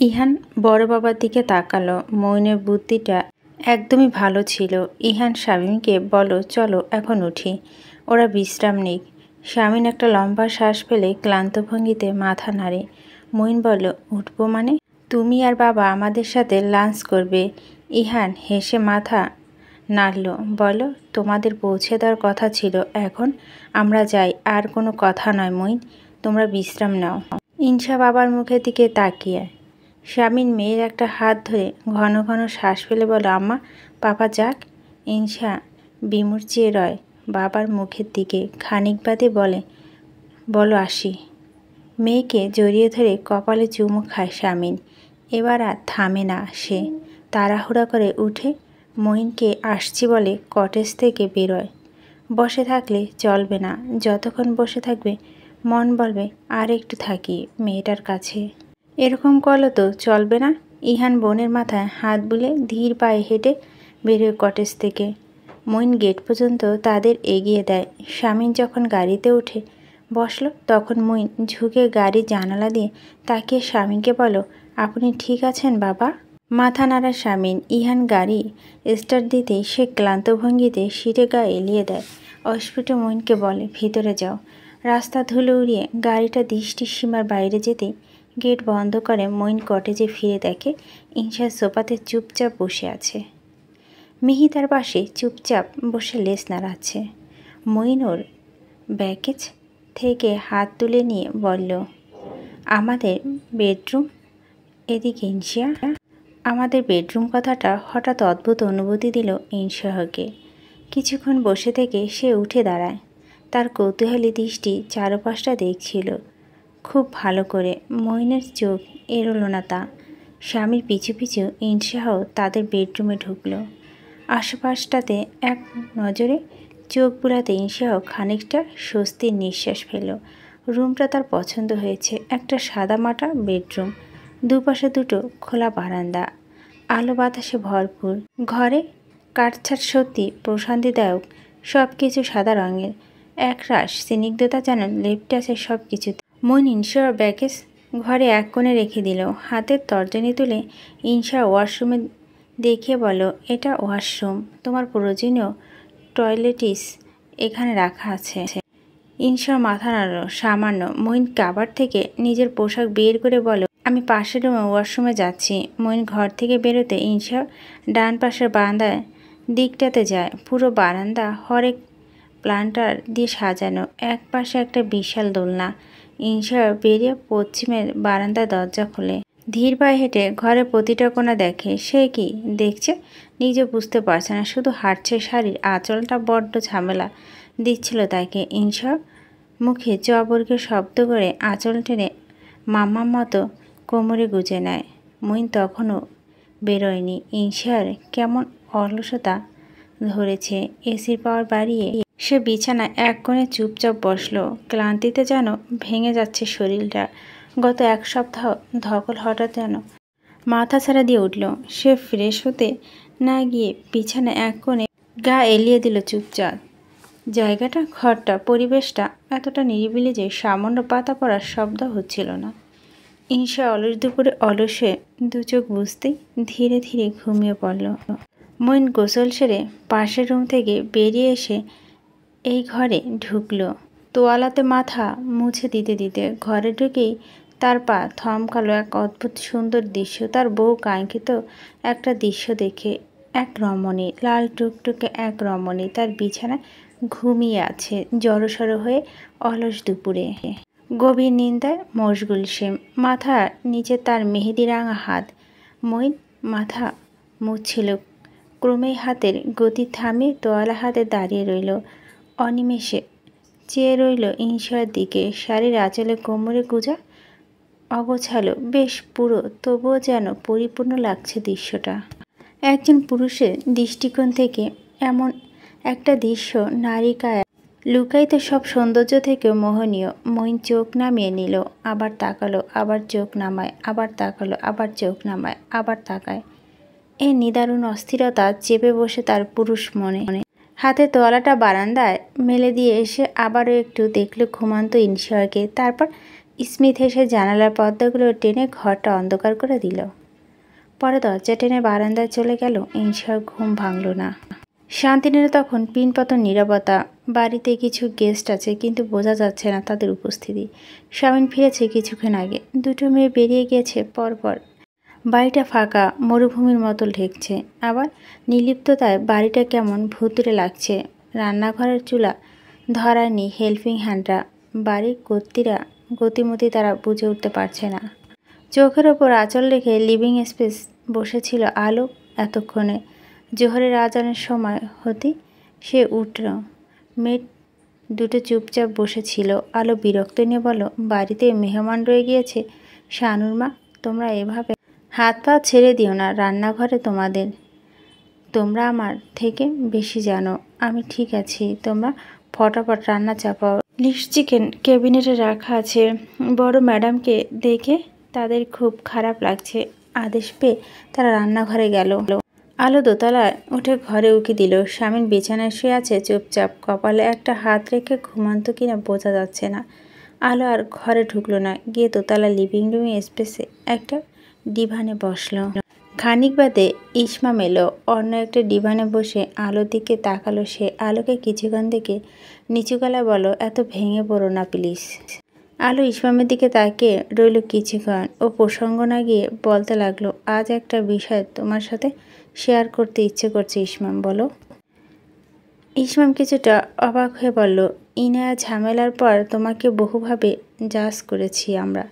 ইহান বড় বাবার দিকে তাকালো। মইনের বুদ্ধিটা একদমই ভালো ছিল। ইহান শামীমকে বলো, চলো এখন উঠি, ওরা বিশ্রাম নিক। শামীম একটা লম্বা শ্বাস ফেলে ক্লান্ত ভঙ্গিতে মাথা নাড়ে। মইন বলল, উঠবো মানে? তুমি আর বাবা আমাদের সাথে লাঞ্চ করবে। ইহান হেসে মাথা নাড়ল। বলো, তোমাদের পৌঁছে দেওয়ার কথা ছিল, এখন আমরা যাই। আর কোনো কথা নয় মইন, তোমরা বিশ্রাম নাও। ইনসা বাবার মুখের দিকে তাকিয়ে শামীম মেয়ের একটা হাত ধরে ঘন ঘন শ্বাস ফেলে বলে, আম্মা পাপা যাক। ইনসা বিমূঢ় চেয়ে রয় বাবার মুখের দিকে। খানিক বাদে বলো আসি। মেয়েকে জড়িয়ে ধরে কপালে চুমু খায় শামীম। এবার আর থামে না সে। তাড়াহুড়া করে উঠে মইনকে আসছি বলে কটেজ থেকে বেরোয়। বসে থাকলে চলবে না, যতক্ষণ বসে থাকবে মন বলবে আর একটু থাকি মেয়েটার কাছে। এরকম করলে তো চলবে না। ইহান বোনের মাথায় হাত বুলে ধীর পায়ে হেঁটে বেরোয় কটেজ থেকে। মইন গেট পর্যন্ত তাদের এগিয়ে দেয়। শামীম যখন গাড়িতে উঠে বসলো তখন মইন ঝুঁকে গাড়ির জানালা দিয়ে তাকিয়ে শামীমকে বলো, আপনি ঠিক আছেন বাবা? মাথা নাড়া শামীম। ইহান গাড়ি স্টার্ট দিতেই সে ক্লান্ত ভঙ্গিতে সিটে গা এলিয়ে দেয়। অস্ফুট মইনকে বলে, ভিতরে যাও। রাস্তা ধুলো উড়িয়ে গাড়িটা দৃষ্টির সীমার বাইরে যেতেই গেট বন্ধ করে মইন কটেজে ফিরে দেখে ইনসা সোফাতে চুপচাপ বসে আছে। মিহি তার পাশে চুপচাপ বসে লেজ নাড়াচ্ছে। মইন ওর ব্যাগেজ থেকে হাত তুলে নিয়ে বলল, আমাদের বেডরুম এদিকে। ইনসা আমাদের বেডরুম কথাটা হঠাৎ অদ্ভুত অনুভূতি দিল ইনসাহকে। কিছুক্ষণ বসে থেকে সে উঠে দাঁড়ায়। তার কৌতূহলী দৃষ্টি চারপাশটা দেখছিল খুব ভালো করে। মইনের চোখ এড়োল না তা। স্বামীর পিছু পিছু ইনসাহ তাদের বেডরুমে ঢুকলো। আশেপাশটাতে এক নজরে চোখ বুলাতে ইনসাহ খানিকটা স্বস্তির নিঃশ্বাস ফেল। রুমটা তার পছন্দ হয়েছে। একটা সাদামাটা বেডরুম, দুপাশে দুটো খোলা বারান্দা, আলো বাতাসে ভরপুর। ঘরে কাটছাট সত্যি প্রশান্তিদায়ক। সব কিছু সাদা রঙের, একরাশ স্নিগ্ধতা যেন লেপ্টে আছে সব কিছুতে। মইন ইনসার ব্যাগেজ ঘরে এক কোণে রেখে দিল। হাতের তর্জনী তুলে ইনসা ওয়াশরুমে দেখিয়ে বলো, এটা ওয়াশরুম, তোমার প্রয়োজনীয় টয়লেটিস এখানে রাখা আছে। ইনসার মাথা নাড়ল সামান্য। মইন কাবার থেকে নিজের পোশাক বের করে বলো, আমি পাশের রুমে ওয়াশরুমে যাচ্ছি। মইন ঘর থেকে বেরোতে ইনসা ডান পাশের বারান্দার দিকটাতে যায়। পুরো বারান্দা হরেক প্লান্টার দিয়ে সাজানো। এক পাশে একটা বিশাল দোলনা। ইনসা বেরিয়ে পশ্চিমের বারান্দার দরজা খোলে। ধীর পায়ে হেঁটে ঘরের প্রতিটা কোণা দেখে। সে কি দেখছে নিজে বুঝতে পারছে না, শুধু হাঁটছে। শাড়ির আঁচলটা বড্ড ঝামেলা দিচ্ছিল তাকে। ইনসা মুখে চবর্গের শব্দ করে আঁচল টেনে মাম্মার মতো কোমরে গুজে নেয়। মইন তখনও বেরোয়নি। ইনসার কেমন অলসতা ধরেছে। এসির পাওয়ার বাড়িয়ে সে বিছানায় এক কোণে চুপচাপ বসলো। ক্লান্তিতে যেন ভেঙে যাচ্ছে শরীরটা। গত এক সপ্তাহ ধকল হঠাৎ যেন মাথা ছাড়া দিয়ে উঠল। সে ফ্রেশ হতে না গিয়ে বিছানায় এক কোণে গা এলিয়ে দিল চুপচাপ। জায়গাটা, ঘরটা, পরিবেশটা এতটা নিরিবিলি যে সামান্য পাতা পড়ার শব্দ হচ্ছিল না। ইনসা অলস দুপুরে অলস হয়ে দু চোখ বুঝতেই ধীরে ধীরে ঘুমিয়ে পড়ল। মইন গোসল সেরে পাশের রুম থেকে বেরিয়ে এসে এই ঘরে ঢুকলো। তোয়ালাতে মাথা মুছে দিতে দিতে ঘরে ঢুকেই তার পা থমকালো এক অদ্ভুত সুন্দর দৃশ্য। তার বউ কাঙ্ক্ষিত একটা দৃশ্য দেখে। এক রমণী, লাল টুকটুকে এক রমণী তার বিছানায় ঘুমিয়ে আছে জড়সড় হয়ে অলস দুপুরে। গভীর নিন্দায় মশগুল সে। মাথার নিচে তার মেহেদি রাঙা হাত। মইন মাথা মুছছিল। ক্রমেই হাতের গতি থামিয়ে তোয়ালা হাতে দাঁড়িয়ে রইল। অনিমেষে চেয়ে রইল ইনসার দিকে। শাড়ির আঁচলে কোমরে গুজা, অগোছালো, বেশ পুরো, তবুও যেন পরিপূর্ণ লাগছে দৃশ্যটা। একজন পুরুষের দৃষ্টিকোণ থেকে এমন একটা দৃশ্য নারী কায়া লুকায়িত সব সৌন্দর্য থেকেও মোহনীয়। মইন চোখ নামিয়ে নিল, আবার তাকালো, আবার চোখ নামায়, আবার তাকালো, আবার চোখ নামায়, আবার তাকায়। এই নিদারুণ অস্থিরতা চেপে বসে তার পুরুষ মনে। হাতে তোয়ালাটা বারান্দায় মেলে দিয়ে এসে আবারও একটু দেখল ঘুমান্ত ইনসাকে। তারপর স্মিথ এসে জানালার পর্দাগুলো টেনে ঘরটা অন্ধকার করে দিল। পরে দরজা টেনে বারান্দায় চলে গেল। ইনশার ঘুম ভাঙল না। শান্তিনীরা তখন পিনপতন নীরবতা। বাড়িতে কিছু গেস্ট আছে, কিন্তু বোঝা যাচ্ছে না তাদের উপস্থিতি। শামিন ফিরেছে কিছুক্ষণ আগে। দুটো মেয়ে বেরিয়ে গিয়েছে পরপর। বাড়িটা ফাঁকা, মরুভূমির মতো ঠেকছে। আবার নির্লিপ্ততায় বাড়িটা কেমন ভুতুড়ে লাগছে। রান্নাঘরের চুলা ধরায়নি হেল্পিং হ্যান্ডরা। বাড়ির কর্ত্রীরা গতিমতি তারা বুঝে উঠতে পারছে না। চোখের ওপর আঁচল রেখে লিভিং স্পেস বসেছিল আলো। এতক্ষণে জোহরের আজানের সময় হতেই সে উঠল। মেয়ে দুটো চুপচাপ বসেছিল। আলো বিরক্ত নিয়ে বলল, বাড়িতে মেহমান রয়ে গিয়েছে শানুর মা, তোমরা এভাবে হাত পা ছেড়ে দিও না। রান্নাঘরে তোমরা আমার থেকে বেশি জানো। আমি ঠিক আছি, তোমরা ফটাফট রান্না চাপাও। লিস্ট চিকেন ক্যাবিনেটে রাখা আছে। বড় ম্যাডামকে দেখে তাদের খুব খারাপ লাগছে। আদেশ পেয়ে তারা রান্নাঘরে গেল। আলো দোতলায় উঠে ঘরে উকি দিল। শামিন বিছানায় শুয়ে আছে চুপচাপ, কপালে একটা হাত রেখে ঘুমান্ত কিনা বোঝা যাচ্ছে না। আলো আর ঘরে ঢুকলো না। গিয়ে দোতলা লিভিং রুমে স্পেসে একটা ডিভানে বসলো। খানিক বাদে ইসমাম এলো। অন্য একটা ডিভানে বসে আলোর দিকে তাকালো সে। আলোকে কিছুক্ষণ দেখে নিচু গলায় বলল, এত ভেঙে পড়ো না প্লিজ। আলো ইসমামের দিকে তাকিয়ে রইল কিছুক্ষণ। ও প্রসঙ্গ না গিয়ে বলতে লাগলো, আজ একটা বিষয় তোমার সাথে শেয়ার করতে ইচ্ছে করছে ইসমাম, বলো। ইসমাম কিছুটা অবাক হয়ে বলল, ইনায়া ঝামেলার পর তোমাকে বহুভাবে জাজ করেছি আমরা,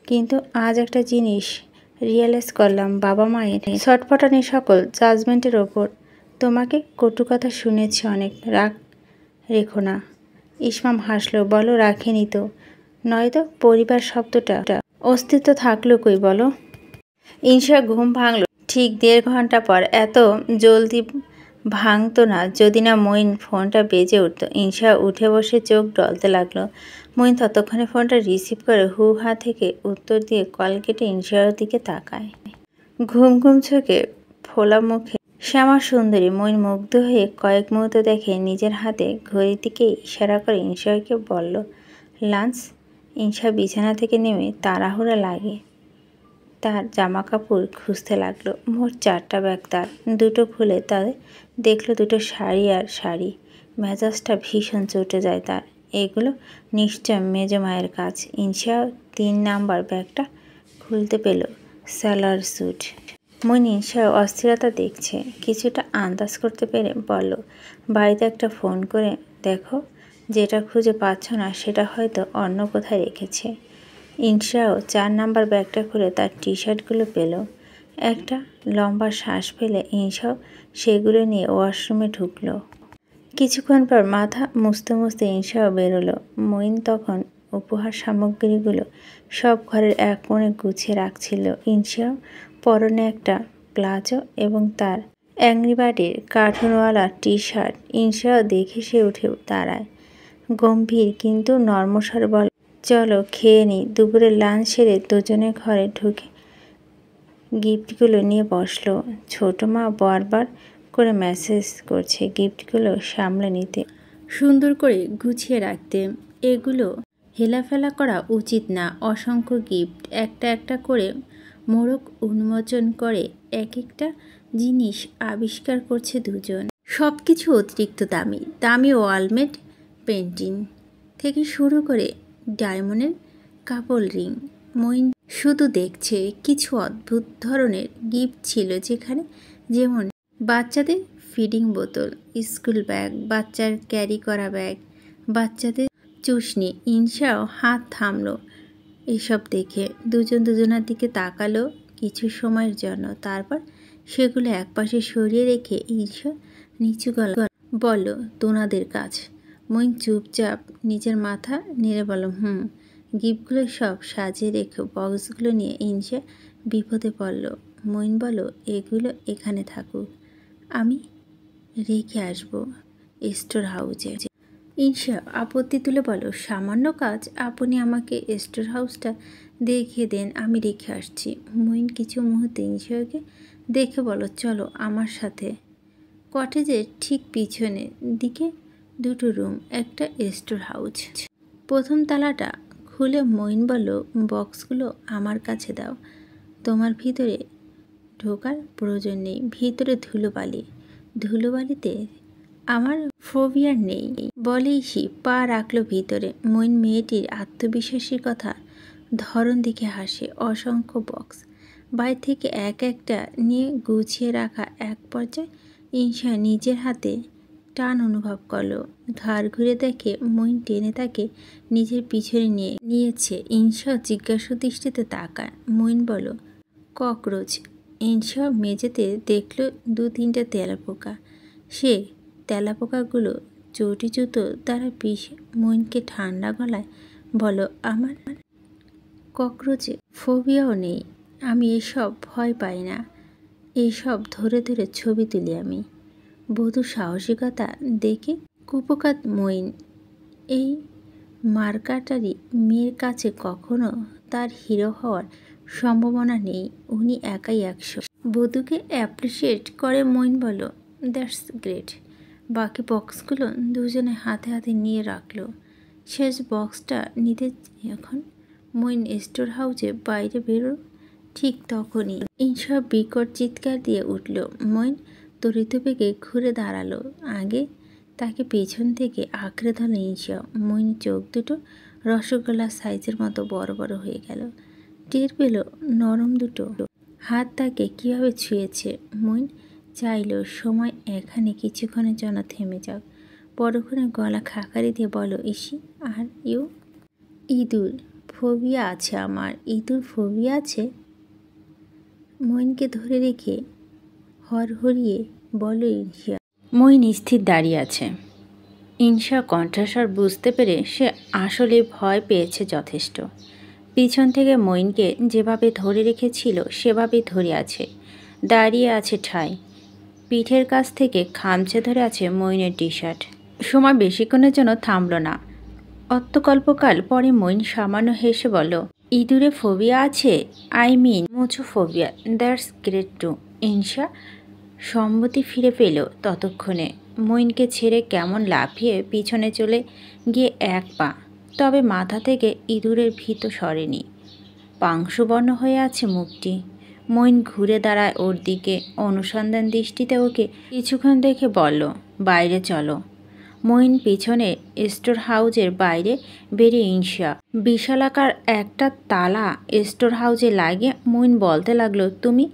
কিন্তু আজ একটা জিনিস রিয়েলাইজ করলাম, বাবা মায়ের ছটফটানি সকল জাজমেন্টের ওপর তোমাকে কটু কথা শুনেছি অনেক। রাগ রেখো না। ইসমাম হাসলো, বলো রাখিনি তো, নয়তো পরিবার শব্দটা অস্তিত্ব থাকলো কই বলো। ইনশা ঘুম ভাঙল ঠিক 1.5 ঘন্টা পর। এত জলদি ভাঙতো না যদি না মঈন ফোনটা বেজে উঠত। ইনশা উঠে বসে চোখ ডলতে লাগলো। মঈন ততক্ষণে ফোনটা রিসিভ করে হু হা থেকে উত্তর দিয়ে কল কেটে ইনশার দিকে তাকায়। ঘুম ঘুম চোখে ফোলা মুখে শ্যামা সুন্দরী। মঈন মুগ্ধ হয়ে কয়েক মুহূর্ত দেখে নিজের হাতে ঘড়ির দিকে ইশারা করে ইনশাকে বলল, লাঞ্চ। ইনশা বিছানা থেকে নেমে তাড়াহুড়া লাগে তার জামা কাপড় খুঁজতে লাগলো। মোট 4টা ব্যাগ তার। দুটো খুলে তাদের দেখলো দুটো শাড়ি আর শাড়ি। মেজাজটা ভীষণ চটে যায় তার। এগুলো নিশ্চয় মেজ মায়ের কাজ। ইনশা 3 নাম্বার ব্যাগটা খুলতে পেল। সালোয়ার স্যুট। মইন ইনশার অস্থিরতা দেখছে। কিছুটা আন্দাজ করতে পেরে বলল, বাড়িতে একটা ফোন করে দেখো, যেটা খুঁজে পাচ্ছ না সেটা হয়তো অন্য কোথায় রেখেছে। ইনশাও 4 নাম্বার ব্যাগটা খুলে তার টি শার্টগুলো পেল। একটা লম্বা শ্বাস ফেলে ইনশাও সেগুলো নিয়ে ওয়াশরুমে ঢুকলো। কিছুক্ষণ পর মাথা মুছতে মুছতে ইনশাও বেরোলো। মঈন তখন উপহার সামগ্রীগুলো সব ঘরের এক কোণে গুছিয়ে রাখছিল। ইনশাও পরনে একটা প্লাজো এবং তার অ্যাংরি বার্ডের কার্টুনওয়ালা টি শার্ট। ইনশাও দেখে সে উঠে দাঁড়ায়। গম্ভীর কিন্তু নর্মস্বরে বলে, চলো খেয়ে নিই। দুপুরে লাঞ্চ সেরে দুজনে ঘরে ঢুকে গিফটগুলো নিয়ে বসলো। ছোট মা বারবার করে মেসেজ করছে গিফটগুলো সামলে নিতে, সুন্দর করে গুছিয়ে রাখতে। এগুলো হেলাফেলা করা উচিত না। অসংখ্য গিফট একটা একটা করে মোড়ক উন্মোচন করে এক একটা জিনিস আবিষ্কার করছে দুজন। সব কিছু অতিরিক্ত দামি দামি ওয়ালমেট পেন্টিং থেকে শুরু করে ডায়মন্ডের কাপল রিং। মঈন শুধু দেখছে। কিছু অদ্ভুত ধরনের গিফট ছিল যেখানে, যেমন বাচ্চাদের ফিডিং বোতল, স্কুল ব্যাগ, বাচ্চার ক্যারি করা ব্যাগ, বাচ্চাদের চুষনি। ইনশাও হাত থামলো এসব দেখে। দুজন দুজনের দিকে তাকালো কিছু সময়ের জন্য। তারপর সেগুলো একপাশে সরিয়ে রেখে ইনশা নিচু গলা বলল, তোনাদের কাজ। মঈন চুপচাপ নিজের মাথা নেড়ে বলল, গিফটগুলো সব সাজিয়ে রেখে বক্সগুলো নিয়ে ইনশা বিপদে পড়ল। মঈন বলল, এগুলো এখানে থাকুক, আমি রেখে আসবো স্টোর হাউসে। ইনশা আপত্তি তুলে বলল, সামান্য কাজ, আপনি আমাকে স্টোর হাউসটা দেখিয়ে দেন, আমি রেখে আসছি। মঈন কিছু মুহূর্তে ইনশাকে দেখে বলল, চলো আমার সাথে। কটেজের ঠিক পিছনের দিকে দুটো রুম, একটা স্টোর হাউস। প্রথম তালাটা খুলে মইন বলল, বক্সগুলো আমার কাছে দাও, তোমার ভিতরে ঢোকার প্রয়োজন নেই, ভিতরে ধুলোবালিতে আমার ফোবিয়া নেই। বলেই সে পা রাখলো ভিতরে। মইন মেয়েটির আত্মবিশ্বাসীর কথা ধরন দেখে হাসে। অসংখ্য বক্স বাইরে থেকে এক একটা নিয়ে গুছিয়ে রাখা। এক পর্যায়ে ইনসা নিজের হাতে টান অনুভব করলো। ঘাড় ঘুরে দেখে মইন টেনে তাকে নিজের পিছনে নিয়েছে। ইনসা জিজ্ঞাসা দৃষ্টিতে তাকায়। মইন বলল, ককরোচ। ইনসা মেঝেতে দেখল 2-3টে তেলাপোকা। সে তেলাপোকাগুলো চটি জুতো দ্বারা পিষে মইনকে ঠান্ডা গলায় বলল, আমার ককরোচে ফোবিয়াও নেই, আমি এসব ভয় পাই না, এইসব ধরে ধরে ছবি তুলি আমি। বধূ সাহসিকতা দেখে কুপোকাত মইন। এই মার্কাটারি মেয়ের কাছে কখনো তার হিরো হওয়ার সম্ভাবনা নেই, উনি একাই 100। বধূকে অ্যাপ্রিসিয়েট করে মইন বলল, দ্যাটস গ্রেট। বাকি বক্সগুলো দুজনে হাতে হাতে নিয়ে রাখলো। শেষ বক্সটা নিতে এখন মইন স্টোর হাউসে বাইরে বেরো। ঠিক তখনই ইনসা বিকট চিৎকার দিয়ে উঠল। মইন তড়িৎ বেগে ঘুরে দাঁড়ালো। আগে তাকে পেছন থেকে আঁকড়ে ধরল ইনসা। মইন চোখ দুটো রসগোল্লা সাইজের মতো বড় বড় হয়ে গেল। টের পেল নরম দুটো হাত তাকে কীভাবে ছুঁয়েছে। মইন চাইল সময় এখানে কিছুক্ষণের জন্য থেমে যাক। পরক্ষণে গলা খাকারি দিয়ে বলো, ইসি আর ইউ? ইঁদুর ফোবিয়া আছে আমার। ইঁদুর ফোবিয়া আছে? মইনকে ধরে রেখে হরহরিয়ে বলো ইনসা। মইন স্থির দাঁড়িয়ে আছে। ইনসা কণ্ঠস্বর বুঝতে পেরে সে আসলে ভয় পেয়েছে যথেষ্ট। পিছন থেকে মইনকে যেভাবে ধরে রেখেছিল সেভাবেই ধরে আছে, দাঁড়িয়ে আছে ঠায়। পিঠের কাছ থেকে খামচে ধরে আছে মইনের টি শার্ট। সময় বেশিক্ষণের জন্য থামল না। অত্যল্পকাল পরে মইন সামান্য হেসে বলল, ইঁদুরে ফোবিয়া আছে? I mean musophobia. That's great too. ইনসা সম্মতি ফিরে পেল ততক্ষণে। মইনকে ছেড়ে কেমন লাফিয়ে পিছনে চলে গিয়ে এক পা। তবে মাথা থেকে ইঁদুরের ভীত সরেনি। পাংশুবর্ণ হয়ে আছে মুখটি। মইন ঘুরে দাঁড়ায় ওর দিকে। অনুসন্ধান দৃষ্টিতে ওকে কিছুক্ষণ দেখে বলল, বাইরে চলো। মইন পিছনে স্টোর হাউজের বাইরে বেরিয়ে ইনসা বিশালাকার একটা তালা স্টোর হাউজে লাগিয়ে মইন বলতে লাগলো, তুমি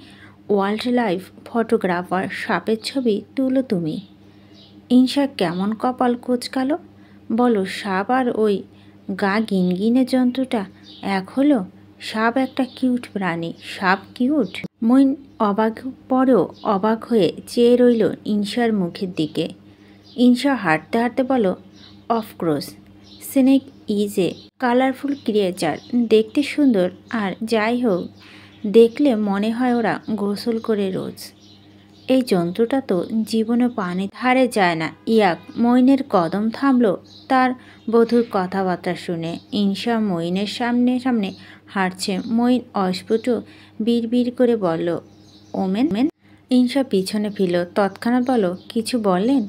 ওয়াইল্ড লাইফ ফটোগ্রাফার, সাপের ছবি তুলো তুমি। ইনসা কেমন কপাল কোঁচকালো। বলো, সাপ আর ওই গা গিনগিনে জন্তুটা এক হলো? সাপ একটা কিউট প্রাণী। সাপ কিউট? মইন পরেও অবাক হয়ে চেয়ে রইল ইনসার মুখের দিকে। ইনসা হাঁটতে হাঁটতে বলো, of course snake is a colourful creature. দেখতে সুন্দর, আর যাই হোক, দেখলে মনে হয় ওরা গোসল করে রোজ। এই জন্তুটা তো জীবনে পানি ধারে যায় না। ইয়াক। মইনের কদম থামল তার বধূর কথাবার্তা শুনে। ইনসা মইনের সামনে সামনে হাঁটছে। মইন অস্ফুট বিড়বিড় করে বলল, ওমেন। ইনসা পিছনে ফিরল। তৎক্ষণাৎ বলল, কিছু বললেন?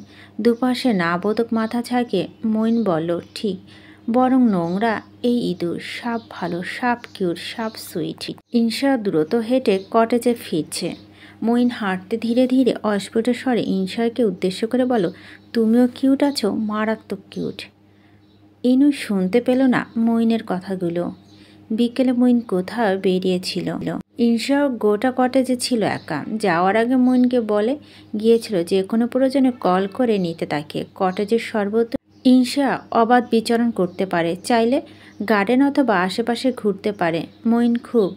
দুপাশে না বোধক মাথা ঝাঁকিয়ে মইন বলল, ঠিক, বরং নোংরা এই ইঁদুর। সাপ ভালো, সাপ কিউট, সাপ সুইট। ইনসা দ্রুত হেঁটে কটেজে ফিরছে। মইন হাঁটতে ধীরে ধীরে অস্ফুট স্বরে ইনসাকে উদ্দেশ্য করে বলো, তুমিও কিউট আছো, মারাত্মক কিউট। ইনু শুনতে পেল না মইনের কথাগুলো। বিকেলে মইন কোথাও বেরিয়েছিল। ইনসা গোটা কটেজে ছিল একা। যাওয়ার আগে মইনকে বলে গিয়েছিল যে কোনো প্রয়োজনে কল করে নিতে তাকে। কটেজের সর্বত্র ইনসা অবাধ বিচরণ করতে পারে, চাইলে গার্ডেন অথবা আশেপাশে ঘুরতে পারে। মইন খুব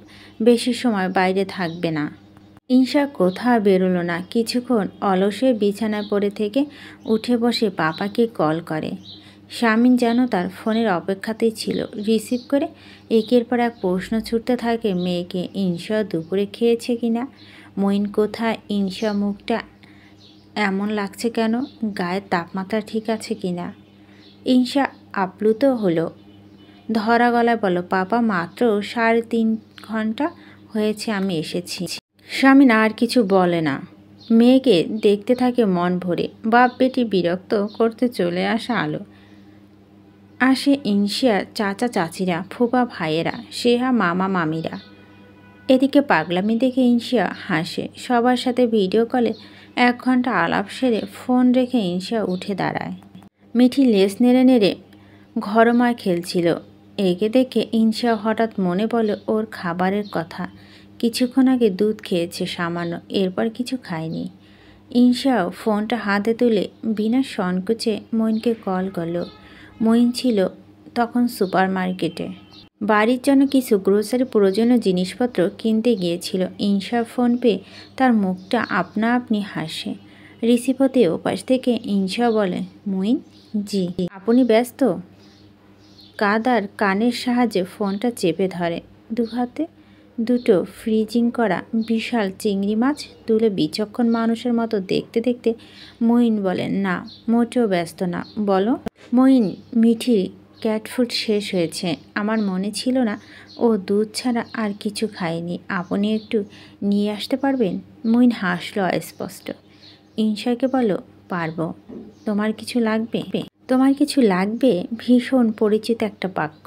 বেশি সময় বাইরে থাকবে না। ইনসা কোথাও বেরোলো না। কিছুক্ষণ অলসে বিছানায় পড়ে থেকে উঠে বসে পাপাকে কল করে। শামিন যেন তার ফোনের অপেক্ষাতেই ছিল। রিসিভ করে একের পর এক প্রশ্ন ছুটতে থাকে মেয়েকে। ইনসা দুপুরে খেয়েছে কিনা, মইন কোথায়, ইনসা মুখটা এমন লাগছে কেন, গায়ের তাপমাত্রা ঠিক আছে কিনা। ইনসা আপ্লুত হলো। ধরা গলায় বলো, পাপা মাত্র 3.5 ঘন্টা হয়েছে আমি এসেছি। শামিন আর কিছু বলে না। মেয়েকে দেখতে থাকে মন ভরে। বাপ বেটি বিরক্ত করতে চলে আসা আলো। আসে ইনশিয়ার চাচা চাচিরা, ফুপা ভাইয়েরা, সেহা মামা মামিরা। এদিকে পাগলামি দেখে ইনশিয়া হাসে। সবার সাথে ভিডিও কলে 1 ঘন্টা আলাপ সেরে ফোন রেখে ইনশিয়া উঠে দাঁড়ায়। মিঠি লেজ নেড়ে নেড়ে ঘরময় খেলছিল। একে দেখে ইনশিয়া হঠাৎ মনে পড়ল ওর খাবারের কথা। কিছুক্ষণ আগে দুধ খেয়েছে সামান্য, এরপর কিছু খায়নি। ইনশিয়াও ফোনটা হাতে তুলে বিনা সংকোচে মইনকে কল করল। মইন ছিল তখন সুপার মার্কেটে। বাড়ির জন্য কিছু গ্রোসারি প্রয়োজনীয় জিনিসপত্র কিনতে গিয়েছিল। ইনশার ফোন পেয়ে তার মুখটা আপনা আপনি হাসে। রিসিভ হতে ওপাশ থেকে ইনশা বলে, মইন, জি আপনি ব্যস্ত? কাদার কানের সাহায্যে ফোনটা চেপে ধরে। দু হাতে দুটো ফ্রিজিং করা বিশাল চিংড়ি মাছ তুলে বিচক্ষণ মানুষের মতো দেখতে দেখতে মইন বলেন, না মোটেও ব্যস্ত না, বলো। মইন, মিঠির ক্যাট ফুড শেষ হয়েছে। আমার মনে ছিল না ও দুধ ছাড়া আর কিছু খায়নি। আপনি একটু নিয়ে আসতে পারবেন? মইন হাসলো অস্পষ্ট। ইনশাকে বলো, পারবো। তোমার কিছু লাগবে? তোমার কিছু লাগবে ভীষণ পরিচিত একটা বাক্য।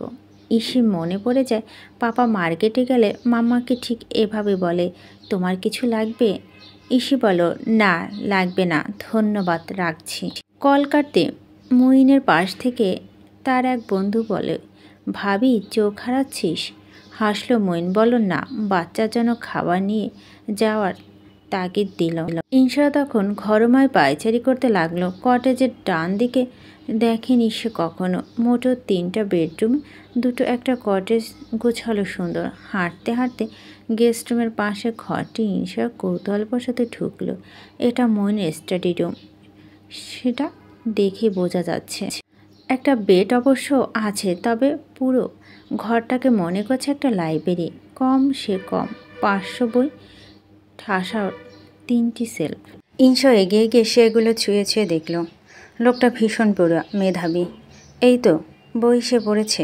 ইসি মনে পড়ে যায়, পাপা মার্কেটে গেলে মাম্মাকে ঠিক এভাবে বলে, তোমার কিছু লাগবে? ইসি বলো, না লাগবে না ধন্যবাদ, রাখছি। কল কাটতে মইনের পাশ থেকে তার এক বন্ধু বলে, ভাবি চোখ হারাচ্ছিস? হাসলো মইন। বলো না, বাচ্চার জন্য খাবার নিয়ে যাওয়ার তাগিদ দিল। ইনশা তখন ঘরময় পায়চারি করতে লাগলো। কটেজের ডান দিকে দেখেনি সে কখনো। মোটো 3টা বেডরুম, দুটো একটা কটেজ গোছালো সুন্দর। হাঁটতে হাঁটতে গেস্ট রুমের পাশে ঘরটি ইনশা কৌতূহলবশত ঢুকলো। এটা মইনের স্টাডি রুম, সেটা দেখে বোঝা যাচ্ছে। একটা বেড অবশ্য আছে, তবে পুরো ঘরটাকে মনে করছে একটা লাইব্রেরি। কম 500 বই, ঠাসা 3টি সেলফ। ইনশা এগিয়ে গিয়ে সেগুলো ছুঁয়ে ছুঁয়ে দেখল। লোকটা ভীষণ মেধাবী। এই তো বই সে পড়েছে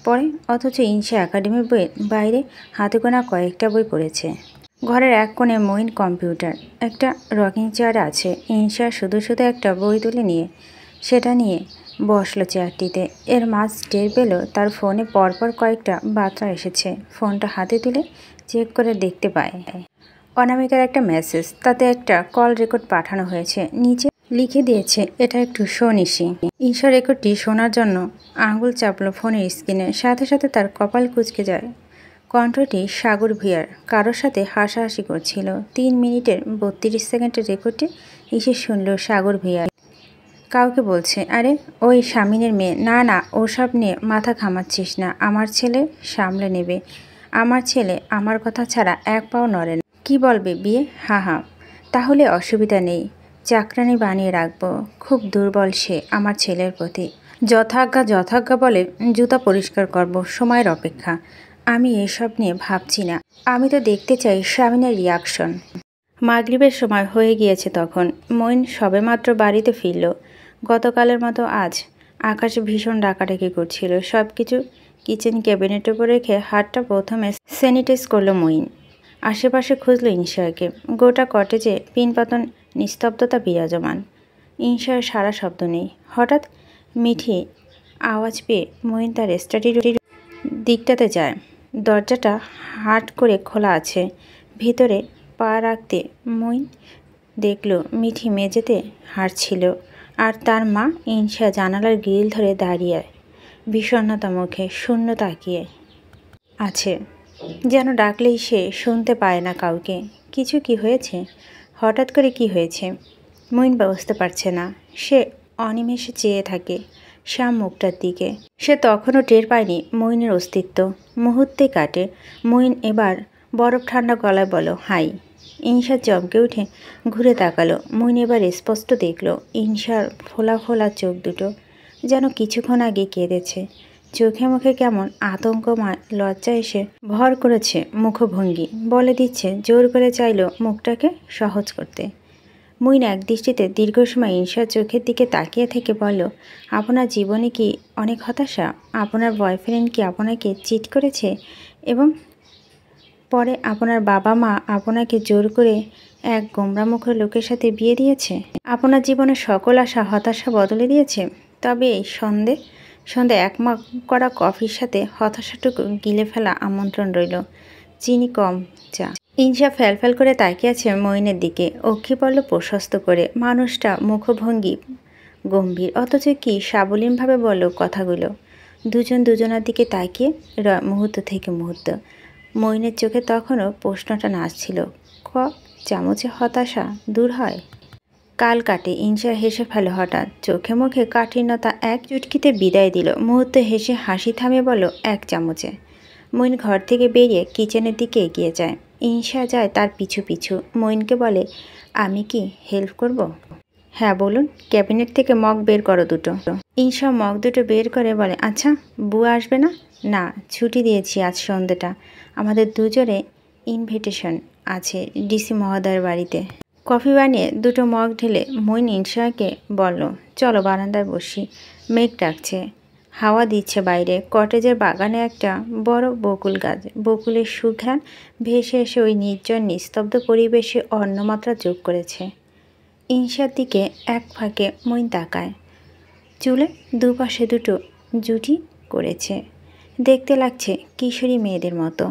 পড়ে, অথচ ইনশা একাডেমির বইয়ের বাইরে হাতে গোনা কয়েকটা বই পড়েছে। ঘরের এক কোণে মইন কম্পিউটার, একটা রকিং চেয়ার আছে। ইনশা শুধু শুধু একটা বই তুলে নিয়ে সেটা নিয়ে বসলো চেয়ারটিতে। এর মাঝ টের পেল তার ফোনে পরপর কয়েকটা বার্তা এসেছে। ফোনটা হাতে তুলে চেক করে দেখতে পায় অনামিকার একটা মেসেজ। তাতে একটা কল রেকর্ড পাঠানো হয়েছে। নিচে লিখে দিয়েছে, এটা একটু শোনিসি। ইনশা রেকর্ডটি শোনার জন্য আঙুল চাপলো ফোনের স্ক্রিনে। সাথে সাথে তার কপাল কুঁচকে যায়। কণ্ঠটি সাগর ভূঁইয়ার কারোর সাথে হাসাহাসি করছিল। 3 মিনিটের 32 সেকেন্ডের রেকর্ডটি এসে শুনল সাগর ভূঁইয়া কাউকে বলছে, আরে ওই স্বামীনের মেয়ে। না না, ওসব নিয়ে মাথা ঘামাচ্ছিস না, আমার ছেলে সামলে নেবে। আমার ছেলে আমার কথা ছাড়া এক পাও নড়ে না। কী বলবে, বিয়ে? হা হা, তাহলে অসুবিধা নেই, চাকরানি বানিয়ে রাখবো। খুব দুর্বল সে আমার ছেলের প্রতি। যথাজ্ঞা বলে জুতা পরিষ্কার করব, সময়ের অপেক্ষা। আমি এসব নিয়ে ভাবছি না, আমি তো দেখতে চাই স্বামীনের রিয়াকশন। মাগরিবের সময় হয়ে গিয়েছে তখন। মইন সবেমাত্র বাড়িতে ফিরল। গতকালের মতো আজ আকাশে ভীষণ ডাকাডাকি করছিল। সব কিছু কিচেন ক্যাবিনেটের উপর রেখে হাতটা প্রথমে স্যানিটাইজ করলো মইন। আশেপাশে খুঁজলো ইনশাকে। গোটা কটেজে পিনপাতন নিস্তব্ধতা বিরাজমান। ইনশার সারা শব্দ নেই। হঠাৎ মিঠি আওয়াজ পেয়ে মইন তার স্টাডির দিকটাতে যায়। দরজাটা হাট করে খোলা আছে। ভিতরে পা রাখতে মইন দেখল মিঠি মেঝেতে হাঁটছিল, আর তার মা ইনশা জানালার গ্রিল ধরে দাঁড়িয়ে বিষণ্ণতা মুখে শূন্য তাকিয়ে আছে, যেন ডাকলেই সে শুনতে পায় না কাউকে। কিছু কি হয়েছে? হঠাৎ করে কি হয়েছে? মইন বুঝতে পারছে না। সে অনিমেষে চেয়ে থাকে শ্যাম মুখটার দিকে। সে তখনও টের পায়নি মইনের অস্তিত্ব। মুহূর্তে কাটে। মইন এবার বরফ ঠান্ডা গলায় বলো, হাই। ইনশা চমকে উঠে ঘুরে তাকালো। মইন এবার স্পষ্ট দেখল ইনশার ফোলা ফোলা চোখ দুটো যেন কিছুক্ষণ আগে কেঁদেছে। চোখে মুখে কেমন আতঙ্কময় লজ্জা এসে ভর করেছে। মুখভঙ্গি বলে দিচ্ছে, জোর করে চাইল মুখটাকে সহজ করতে। মইন এক দৃষ্টিতে দীর্ঘ সময় ইনশার চোখের দিকে তাকিয়ে থেকে বলল, আপনার জীবনে কি অনেক হতাশা? আপনার বয়ফ্রেন্ড কি আপনাকে চিট করেছে এবং পরে আপনার বাবা মা আপনাকে জোর করে এক গোমরামুখের লোকের সাথে বিয়ে দিয়েছে? আপনার জীবনের সকল আশা হতাশা বদলে দিয়েছে? তবে এই সন্ধ্যায় একমগ করা কফির সাথে হতাশাটুকু গিলে ফেলা আমন্ত্রণ রইল। চিনি কম চা। ইনশা ফ্যালফ্যাল করে তাকিয়ে আছে মইনের দিকে। অক্ষি পড়ল প্রশস্ত করে। মানুষটা মুখভঙ্গি গম্ভীর, অথচ কি সাবলীনভাবে বলল কথাগুলো। দুজন দুজনার দিকে তাকিয়ে মুহূর্ত থেকে মুহূর্ত। মইনের চোখে তখনও প্রশ্নটা নাচছিল, ক চামচে হতাশা দূর হয়? কাল কাটে। ইনশা হেসে ফেলে হঠাৎ। চোখে মুখে কাঠিন্যতা এক চুটকিতে বিদায় দিল। মুহূর্তে হেসে হাসি থামিয়ে বলল, 1 চামচে। মইন ঘর থেকে বেরিয়ে কিচেনের দিকে এগিয়ে যায়। ইনশা যায় তার পিছু পিছু। মইনকে বলে, আমি কি হেল্প করব? হ্যাঁ বলুন। ক্যাবিনেট থেকে মগ বের করো দুটো। ইনশা মগ দুটো বের করে বলে, আচ্ছা বুয়া আসবে না? না, ছুটি দিয়েছি আজ সন্ধ্যেটা। আমাদের দুজনে ইনভিটেশন আছে ডিসি মহোদয়ের বাড়িতে। কফি বানিয়ে দুটো মগ ঢেলে মইন ইনশাকে বলল, চলো বারান্দায় বসি। মেঘ ডাকছে, হাওয়া দিচ্ছে বাইরে। কটেজের বাগানে একটা বড় বকুল গাছ। বকুলের সুঘ্রাণ ভেসে এসে ওই নির্জন নিস্তব্ধ পরিবেশে অন্যমাত্রা যোগ করেছে। ইনশার দিকে এক ফাঁকে মইন তাকায়। চুলে দুপাশে দুটো জুটি করেছে, দেখতে লাগছে কিশোরী মেয়েদের মতো।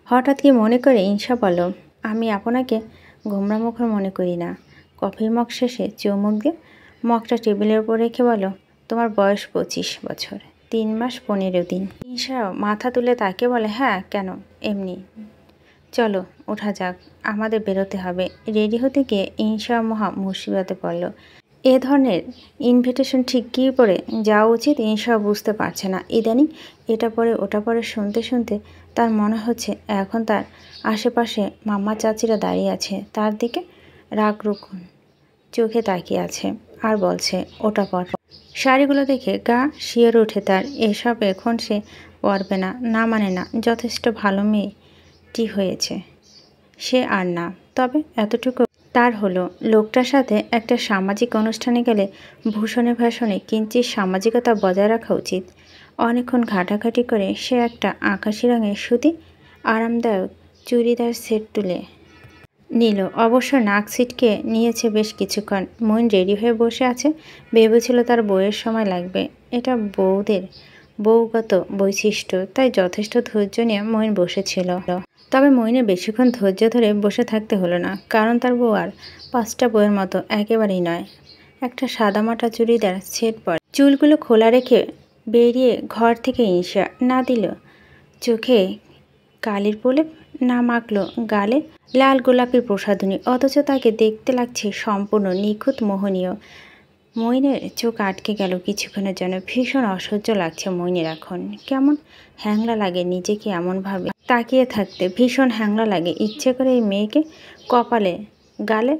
হঠাৎ কি মনে করে ইনশা বলল, আমি আপনাকে গোমরামুখর মনে করি না। কফির মগ শেষে চুমুক দিয়ে মগটা টেবিলের উপর রেখে বলো, তোমার বয়স 25 বছর, 3 মাস 15 দিন। ইনশা মাথা তুলে তাকে বলে, হ্যাঁ কেন, এমনি। চলো ওঠা যাক, আমাদের বেরোতে হবে। রেডি হতে গিয়ে ইনশা মহা মুসিবতে পড়ল। এ ধরনের ইনভিটেশন ঠিক কী পরে যাওয়া উচিত ইনশা বুঝতে পারছে না। ইদানিং এটা পরে ওটা পরে শুনতে শুনতে তার মনে হচ্ছে এখন তার আশেপাশে মামা চাচিরা দাঁড়িয়ে আছে, তার দিকে রাগ রুকুন চোখে তাকিয়ে আছে আর বলছে, ওটা পর। শাড়িগুলো দেখে গা শিওরে ওঠে তার। এসব এখন সে পরবে না। না মানে না, যথেষ্ট ভালো মেয়েটি হয়েছে সে আর না। তবে এতটুকু তার হলো, লোকটার সাথে একটা সামাজিক অনুষ্ঠানে গেলে ভূষণে ভাষণে কিঞ্চিত সামাজিকতা বজায় রাখা উচিত। অনেকক্ষণ ঘাটাঘাটি করে সে একটা আকাশি রঙের সুতি আরামদায়ক চুড়িদার সেট তুলে নিল। অবশ্য নাক ছিটকে নিয়েছে বেশ কিছুক্ষণ। মইন রেডি হয়ে বসে আছে। ভেবেছিল তার বইয়ের সময় লাগবে। এটা বউদের বউগত বৈশিষ্ট্য, তাই যথেষ্ট ধৈর্য নিয়ে মইন বসেছিল। তবে মইনের বেশিক্ষণ ধৈর্য ধরে বসে থাকতে হলো না, কারণ তার বউ আর 5টা বইয়ের মতো একেবারেই নয়। একটা সাদামাটা চুড়িদার সেট পরে চুলগুলো খোলা রেখে বেরিয়ে ঘর থেকে ইনশা না দিল চোখে কালির প্রলেপ, না মাখলো গালে লাল গোলাপের প্রসাধনী, অথচ তাকে দেখতে লাগছে সম্পূর্ণ নিখুঁত মোহনীয়। মইনের চোখ আটকে গেল কিছুক্ষণের জন্য। ভীষণ অসহ্য লাগছে মইনের এখন। কেমন হ্যাংলা লাগে নিজেকে এমনভাবে তাকিয়ে থাকতে। ভীষণ হ্যাংলা লাগে। ইচ্ছে করে এই মেয়েকে কপালে গালে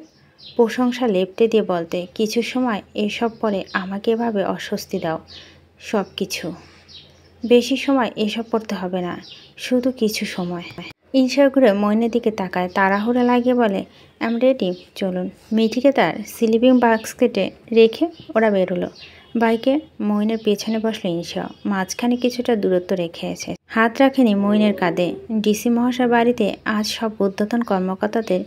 প্রশংসা লেপটে দিয়ে বলতে, কিছু সময় এসব পরে আমাকে এভাবে অস্বস্তি দাও। সব কিছু বেশি সময় এসব পড়তে হবে না, শুধু কিছু সময়। ইনশা ঘুরে মইনের দিকে তাকায়, তাড়াহুড়া লাগিয়ে বলে, আম রেডি, চলুন। মিঠিকে তার স্লিপিং বাস্কেটে রেখে ওরা বেরোলো। বাইকে মইনের পেছনে বসলো ইনশা। মাঝখানে কিছুটা দূরত্ব রেখে আছে। হাত রাখেনি মইনের কাঁধে। ডিসি মহাশয় বাড়িতে আজ সব ঊর্ধ্বতন কর্মকর্তাদের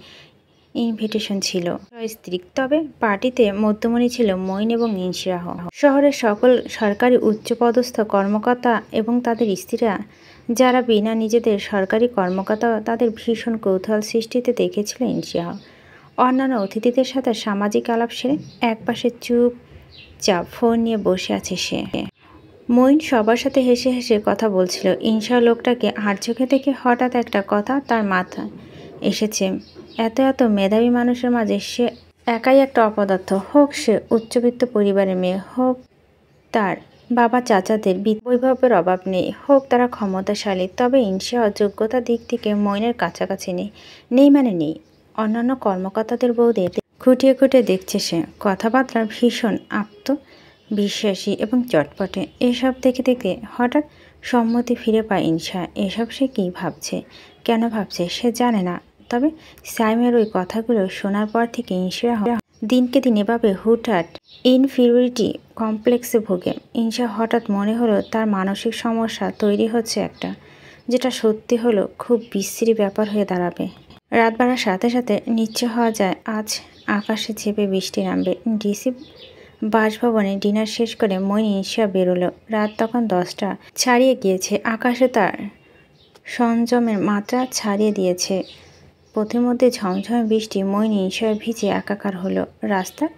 ইনভিটেশন ছিল স্ত্রীক, তবে পার্টিতে মধ্যমণি ছিল মইন এবং ইনশাহ। শহরের সকল সরকারি উচ্চপদস্থ কর্মকর্তা এবং তাদের স্ত্রীরা, যারা বিনা নিজেদের সরকারি কর্মকর্তা, তাদের ভীষণ কৌতূহল সৃষ্টিতে দেখেছিল ইনশাহ। অন্যান্য অতিথিদের সাথে সামাজিক আলাপ সেরে একপাশে চুপচাপ ফোন নিয়ে বসে আছে সে। মইন সবার সাথে হেসে হেসে কথা বলছিল। ইনশা লোকটাকে আর চোখে দেখে হঠাৎ একটা কথা তার মাথায় এসেছে। এত এত মেধাবী মানুষের মাঝে সে একাই একটা অপদার্থ। হোক সে উচ্চবিত্ত পরিবারের মেয়ে, হোক তার বাবা চাচাদের বৈভবের অভাব নেই, হোক তারা ক্ষমতাশালী, তবে ইনশা যোগ্যতার দিক থেকে মইনের কাছাকাছি নেই মানে নেই। অন্যান্য কর্মকর্তাদের বউদের খুঁটিয়ে খুঁটিয়ে দেখছে সে। কথাবার্তা ভীষণ আত্মবিশ্বাসী এবং চটপটে। এসব দেখে দেখে হঠাৎ সম্মতি ফিরে পায় ইনশা। এসব সে কী ভাবছে, কেন ভাবছে সে জানে না। তবে সাইমের ওই কথাগুলো শোনার পর থেকে ইনশা দিনকে দিন এভাবে হুটহাট ইনফিরিয়রিটি কমপ্লেক্সে ভোগে। ইনশা হঠাৎ মনে হলো তার মানসিক সমস্যা তৈরি হচ্ছে একটা, যেটা সত্যি হলো খুব বিশ্রী ব্যাপার হয়ে দাঁড়াবে। রাত বাড়ার সাথে সাথে নিশ্চয় হওয়া যায় আজ আকাশে ঝেঁপে বৃষ্টি নামবে। ডিসি বাসভবনে ডিনার শেষ করে মইন ঈশা বেরোলো। রাত তখন 10টা ছাড়িয়ে গিয়েছে। আকাশে তার সংযমের মাত্রা ছাড়িয়ে দিয়েছে। পথিমধ্যে ঝমঝমে বৃষ্টি মইন ঈশা ভিজে একাকার হলো। রাস্তার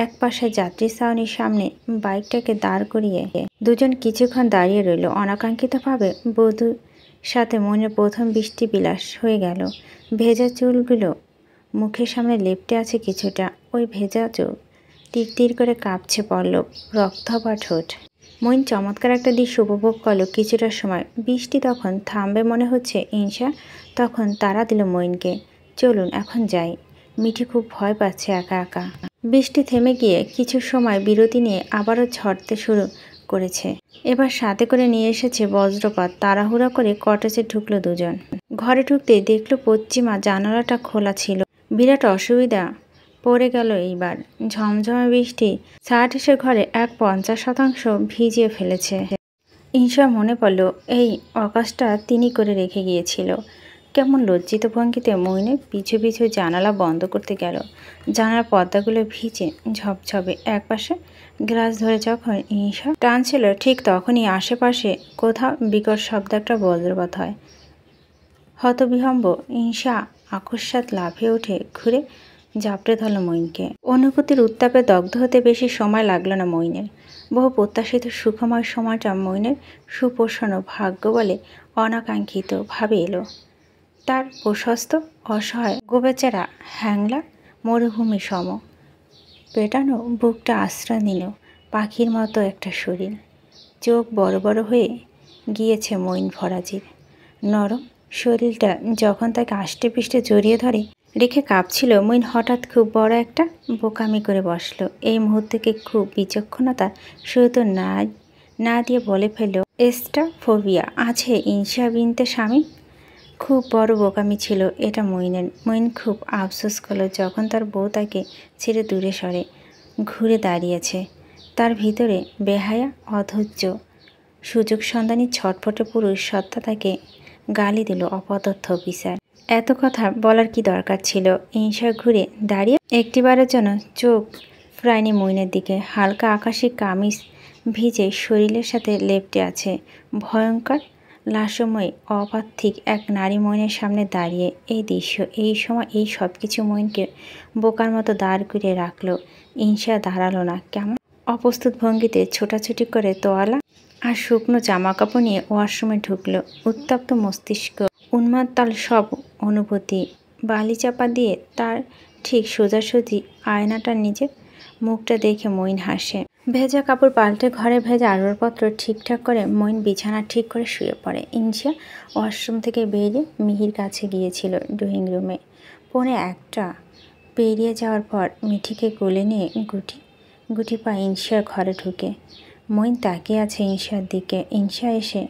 এক পাশে যাত্রী ছাউনির সামনে বাইকটাকে দাঁড় করিয়ে দুজন কিছুক্ষণ দাঁড়িয়ে রইল। অনাকাঙ্ক্ষিতভাবে বধূর সাথে মইনের প্রথম বৃষ্টি বিলাস হয়ে গেল। ভেজা চুলগুলো মুখের সামনে লেপ্টে আছে কিছুটা। ওই ভেজা চোখ তীর তীর করে কাঁপছে পল্লব, রক্তভা ঠোঁট। মইন চমৎকার একটা দৃশ্য উপভোগ করলো কিছুটা সময়। বৃষ্টি তখন থামবে মনে হচ্ছে। ঈশা তখন তাড়া দিল মইনকে, চলুন এখন যাই। মিঠি খুব ভয় পাচ্ছে একা একা। বৃষ্টি থেমে গিয়ে কিছু সময় বিরতি নিয়ে আবারও ঝরতে শুরু করেছে। এবার সাথে করে নিয়ে এসেছে বজ্রপাত। তাড়াহুড়া করে কটেজে ঢুকলো দুজন। ঘরে ঢুকতেই দেখলো পশ্চিমা জানালাটা খোলা ছিল। বিরাট অসুবিধা পড়ে গেল এইবার। ঝমঝমে বৃষ্টি ছাট এসে ঘরে এক 50% ভিজিয়ে ফেলেছে। ঈশা মনে পড়ল এই অকাজটা তিনি করে রেখে গিয়েছিল। কেমন লজ্জিত ভঙ্গিতে মইনে পিছু পিছু জানালা বন্ধ করতে গেল। জানালার পর্দাগুলো ভিজে ঝপঝপে। একপাশে গ্লাস ধরে যখন ঈশা টানছিল ঠিক তখনই আশেপাশে কোথাও বিকট শব্দ একটা বজ্রপাত হয়। হতবিহম্ব ঈশা আকস্মাৎ লাফিয়ে উঠে ঘুরে ঝাপটে ধরল মইনকে। অনুভূতির উত্তাপে দগ্ধ হতে বেশি সময় লাগলো না মইনের। বহু প্রত্যাশিত সুখময় সময়টা মইনের সুপ্রসন্ন ভাগ্য বলে অনাকাঙ্ক্ষিতভাবে এলো। তার প্রশস্ত অসহায় গোবেচারা হ্যাংলা মরুভূমি সম পেটানো বুকটা আশ্রয় নিল পাখির মতো একটা শরীর। চোখ বড় বড় হয়ে গিয়েছে মইন ফরাজির। নরম শরীরটা যখন তাকে আষ্টে পিষ্টে জড়িয়ে ধরে রেখে কাঁপছিল, মইন হঠাৎ খুব বড় একটা বোকামি করে বসলো। এই মুহূর্তকে খুব বিচক্ষণতার সহিত না দিয়ে বলে ফেলল, এস্টাফোবিয়া আছে ঈশা বিনতে স্বামী। খুব বড় বোকামি ছিল এটা মইনের। মইন খুব আফসোস করলো যখন তার বউ তাকে ছেড়ে দূরে সরে ঘুরে দাঁড়িয়েছে। তার ভিতরে বেহায়া অধৈর্য সুযোগ সন্ধানী ছটফটে পুরুষ সত্তা তাকে গালি দিল অপদার্থ অফিসার। এত কথা বলার কি দরকার ছিল? ঈশা ঘুরে দাঁড়িয়ে একটিবারের জন্য চোখ ফ্রাইনি মইনের দিকে। হালকা আকাশি কামিজ ভিজে শরীরের সাথে লেপ্টে আছে। ভয়ঙ্কর লাস্যময় অপার্থিক এক নারী মইনের সামনে দাঁড়িয়ে। এই দৃশ্য, এই সময়, এই সব কিছু মইনকে বোকার মতো দাঁড় করিয়ে রাখলো। ঈশা দাঁড়ালো না। কেমন অপ্রস্তুত ভঙ্গিতে ছোটাছুটি করে তোয়ালা আর শুকনো জামা কাপড় নিয়ে ওয়াশরুমে ঢুকলো। উত্তপ্ত মস্তিষ্ক, উন্মাত্তাল সব অনুভূতি বালি চাপা দিয়ে তার ঠিক সোজাসুজি আয়নাটার নিজের মুখটা দেখে মইন হাসে। ভেজা কাপড় পাল্টে ঘরে ভেজা আসবাবপত্র ঠিকঠাক করে মইন বিছানা ঠিক করে শুয়ে পড়ে। ঈশা ওয়াশরুম থেকে বেরিয়ে মিহির কাছে গিয়েছিল ড্রয়িং রুমে। 1:45 পেরিয়ে যাওয়ার পর মিঠিকে কোলে নিয়ে গুটি গুটি পা ঈশার ঘরে ঢুকে। মইন তাকিয়ে আছে ঈশার দিকে। ঈশা এসে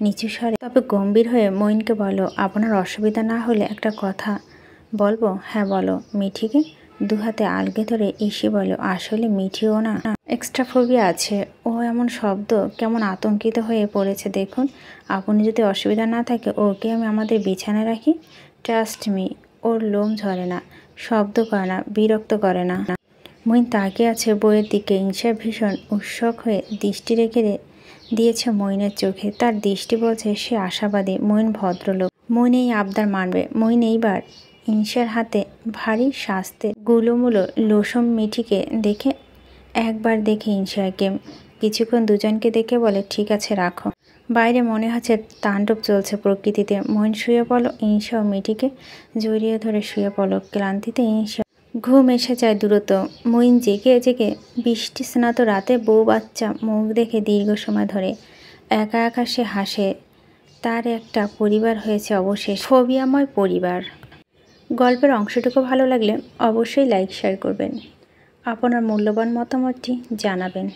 নিচু স্বরে তবে গম্ভীর হয়ে মইনকে বলো, আপনার অসুবিধা না হলে একটা কথা বলবো। হ্যাঁ বলো। মিঠিকে দুহাতে আলগে ধরে ঈশি বলো, আসলে মিঠিও না এক্সট্রাফোবিয়া আছে। ও এমন শব্দ কেমন আতঙ্কিত হয়ে পড়েছে দেখুন। আপনি যদি অসুবিধা না থাকে ওকে আমি আমাদের বিছানায় রাখি। ট্রাস্ট মি, ওর লোম ঝরে না, শব্দ করে না, বিরক্ত করে না। মইন তাকিয়ে আছে বইয়ের দিকে। ঈশা ভীষণ উৎসুক হয়ে দৃষ্টি রেখে দিয়েছে মইনের চোখে। তার দৃষ্টি বলছে সে আশাবাদী। মইন ভদ্রলোক, মইন এই আবদার মানবে। মইন এইবার ঈশার হাতে ভারী স্বাস্থ্যে গুলোমুলো লোসম মিঠিকে দেখে একবার দেখে ঈশাকে কিছুক্ষণ দুজনকে দেখে বলে, ঠিক আছে রাখো। বাইরে মনে হচ্ছে তাণ্ডব চলছে প্রকৃতিতে। মইন শুয়ে পড়ল। ঈশা ও মিঠিকে জড়িয়ে ধরে শুয়ে পড়ল। ক্লান্তিতে ঈশা ঘুম এসে যায় দ্রুত। মইন জেগে জেগে বৃষ্টি স্নাত রাতে বউ বাচ্চা মুখ দেখে দীর্ঘ সময় ধরে একা একা সে হাসে। তার একটা পরিবার হয়েছে অবশেষে, ফোবিয়াময় পরিবার। গল্পের অংশটুকু ভালো লাগলে অবশ্যই লাইক শেয়ার করবেন। আপনার মূল্যবান মতামতটি জানাবেন।